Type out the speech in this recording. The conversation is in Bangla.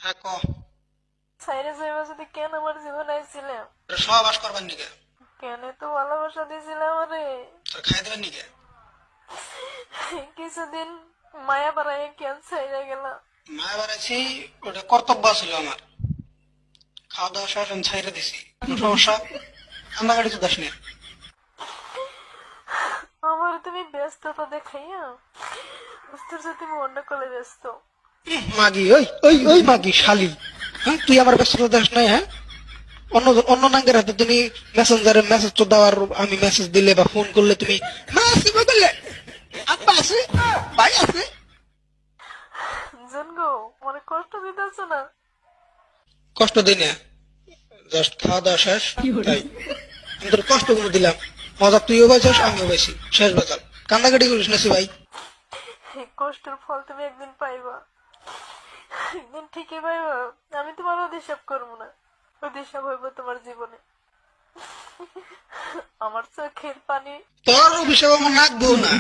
হ্যাঁ ক। সাইরে সাইবা যদি কেন আমার জীবন আইছিলাম, তোর সহবাস করবার নিকে, কেন তো ভালোবাসা দিয়েছিলাম আমারে। তোর খাই দেবার নিকে। কিছুদিন মায়া বাড়াই কেন সাইরা গেলাম। মায়া বাড়াইছি, ওটা কর্তব্য ছিল আমার। খাওয়া দাওয়া শেষ আমি ছাইরে দিছি, কোনো সমস্যা? কান্দাকাটি তো দাস না। আমার তুমি ব্যস্ততা দেখাইয়া বুঝতে পারছো তুমি অন্য কলে ব্যস্ত। মাগি, ওই ওই ওই মাগি শালি। হ্যাঁ, তুই আমার ব্যস্ততা দাস নাই? হ্যাঁ, অন্য অন্য নাঙ্গের হাতে তুমি মেসেঞ্জারে মেসেজ তো দেওয়ার, আমি মেসেজ দিলে বা ফোন করলে তুমি মা আছে বলে, আব্বা আছে, ভাই আছে। জানগো মনে কষ্ট দিতেছ না। কষ্ট দিই না, জাস্ট খাওয়া দাওয়া শেষ তাই। আমি তোর কষ্ট করে দিলাম, মজা তুইও পাইছিস আমিও পাইছি, শেষ বাজার। কান্দাকাটি করিস না ভাই। এই কষ্টের ফল তুমি একদিন পাইবা, একদিন ঠিকই পাইবা। আমি তোমার অধিশাপ করবো না, অধিশাপ হইব তোমার জীবনে। আমার চোখের পানি তোর অভিশাপ আমার নাকবো না।